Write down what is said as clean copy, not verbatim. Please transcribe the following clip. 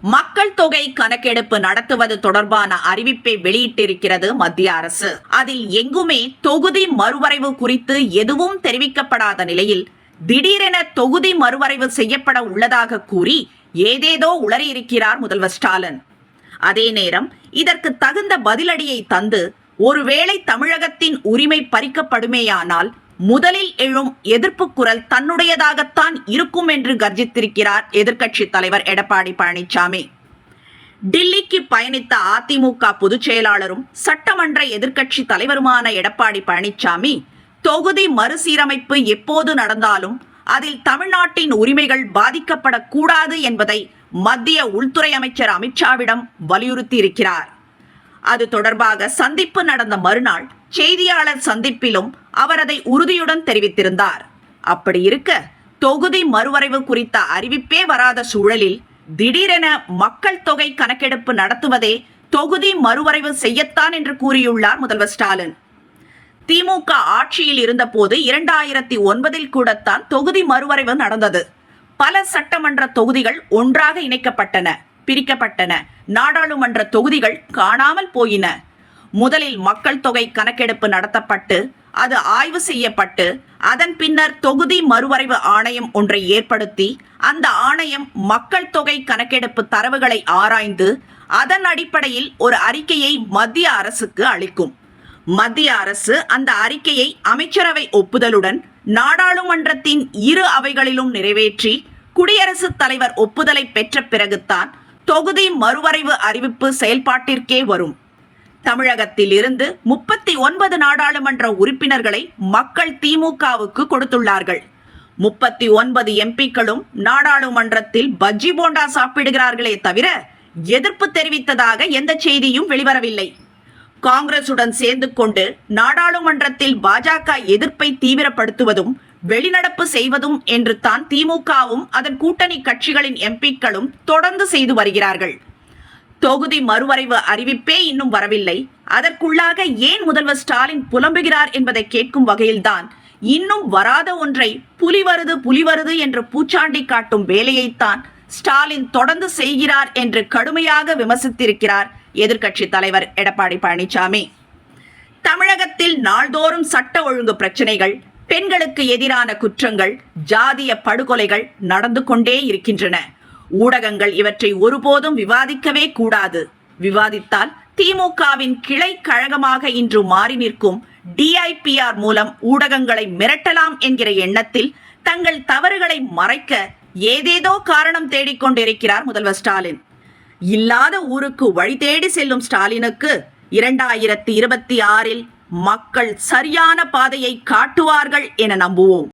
மக்கள் தொகை கணக்கெடுப்பு நடத்துவது தொடர்பான அறிவிப்பை வெளியிட்டிருக்கிறது மத்திய அரசு. அதில் எங்குமே தொகுதி மறுவரைவு குறித்து எதுவும் தெரிவிக்கப்படாத நிலையில் திடீரென தொகுதி மறுவரைவு செய்யப்பட உள்ளதாக கூறி ஏதேதோ உளறியிருக்கிறார் முதல்வர் ஸ்டாலின். அதே நேரம் இதற்கு தகுந்த பதிலடியை தந்து ஒருவேளை தமிழகத்தின் உரிமை பறிக்கப்படுமேயானால் முதலில் எழும் எதிர்ப்பு குரல் தன்னுடையதாகத்தான் இருக்கும் என்று கர்ஜித்திருக்கிறார் எதிர்க்கட்சித் தலைவர் எடப்பாடி பழனிசாமி. டில்லிக்கு பயணித்த அதிமுக பொதுச் செயலாளரும் சட்டமன்ற எதிர்க்கட்சி தலைவருமான எடப்பாடி பழனிசாமி தொகுதி மறுசீரமைப்பு எப்போது நடந்தாலும் அதில் தமிழ்நாட்டின் உரிமைகள் பாதிக்கப்படக்கூடாது என்பதை மத்திய உள்துறை அமைச்சர் அமித்ஷாவிடம் வலியுறுத்தியிருக்கிறார். அது தொடர்பாக சந்திப்பு நடந்த மறுநாள் செய்தியாளர் சந்திப்பிலும் அவர் அதை உறுதியுடன் தெரிவித்திருந்தார். அப்படி இருக்க தொகுதி மறுவரைவு குறித்த அறிவிப்பே வராத சூழலில் திடீரென மக்கள் தொகை கணக்கெடுப்பு நடத்துவதே தொகுதி மறுவரைவு செய்யத்தான் என்று கூறியுள்ளார் முதல்வர் ஸ்டாலின். திமுக ஆட்சியில் இருந்தபோது 2009 கூடத்தான் தொகுதி மறுவரைவு நடந்தது. பல சட்டமன்ற தொகுதிகள் ஒன்றாக இணைக்கப்பட்டன, பிரிக்கப்பட்டன. நாடாளுமன்ற தொகுதிகள் காணாமல் போயின. முதலில் மக்கள் தொகை கணக்கெடுப்பு நடத்தப்பட்டு அது ஆய்வு செய்யப்பட்டு அதன் பின்னர் தொகுதி மறுவரைவு ஆணையம் ஒன்றை ஏற்படுத்தி அந்த ஆணையம் மக்கள் தொகை கணக்கெடுப்பு தரவுகளை ஆராய்ந்து அதன் அடிப்படையில் ஒரு அறிக்கையை மத்திய அரசுக்கு அளிக்கும். மத்திய அரசு அந்த அறிக்கையை அமைச்சரவை ஒப்புதலுடன் நாடாளுமன்றத்தின் இரு அவைகளிலும் நிறைவேற்றி குடியரசுத் தலைவர் ஒப்புதலை பெற்ற பிறகுதான் தொகுதி மறுவரைவு அறிவிப்பு செயல்பாட்டிற்கே வரும். தமிழகத்தில் இருந்து 39 நாடாளுமன்ற உறுப்பினர்களை மக்கள் திமுகவுக்கு கொடுத்துள்ளார்கள். 39 எம்பிக்களும் நாடாளுமன்றத்தில் பஜ்ஜி போண்டா சாப்பிடுகிறார்களே தவிர எதிர்ப்பு தெரிவித்ததாக எந்த செய்தியும் வெளிவரவில்லை. காங்கிரசுடன் சேர்ந்து கொண்டு நாடாளுமன்றத்தில் பாஜக எதிர்ப்பை தீவிரப்படுத்துவதும் வெளிநடப்பு செய்வதும் என்று தான் திமுகவும் அதன் கூட்டணி கட்சிகளின் எம்பிக்களும் தொடர்ந்து செய்து வருகிறார்கள். தொகுதி மறுவரைவு அறிவிப்பே இன்னும் வரவில்லை. அதற்குள்ளாக ஏன் முதல்வர் ஸ்டாலின் புலம்புகிறார் என்பதை கேட்கும் வகையில்தான் இன்னும் வராத ஒன்றை புலி வருது என்று பூச்சாண்டி காட்டும் வேலையைத்தான் ஸ்டாலின் தொடர்ந்து செய்கிறார் என்று கடுமையாக விமர்சித்திருக்கிறார் எதிர்க்கட்சி தலைவர் எடப்பாடி பழனிசாமி. தமிழகத்தில் நாள்தோறும் சட்ட ஒழுங்கு பிரச்சனைகள், பெண்களுக்கு எதிரான குற்றங்கள், ஜாதிய படுகொலைகள் நடந்து கொண்டே இருக்கின்றன. ஊடகங்கள் இவற்றை ஒருபோதும் விவாதிக்கவே கூடாது. விவாதித்தால் திமுகவின் கிளை கழகமாக இன்று மாறி நிற்கும் டிஐபிஆர் மூலம் ஊடகங்களை மிரட்டலாம் என்கிற எண்ணத்தில் தங்கள் தவறுகளை மறைக்க ஏதேதோ காரணம் தேடிக்கொண்டிருக்கிறார் முதல்வர் ஸ்டாலின். இல்லாத ஊருக்கு வழி தேடி செல்லும் ஸ்டாலினுக்கு 2026 மக்கள் சரியான பாதையை காட்டுவார்கள் என நம்புவோம்.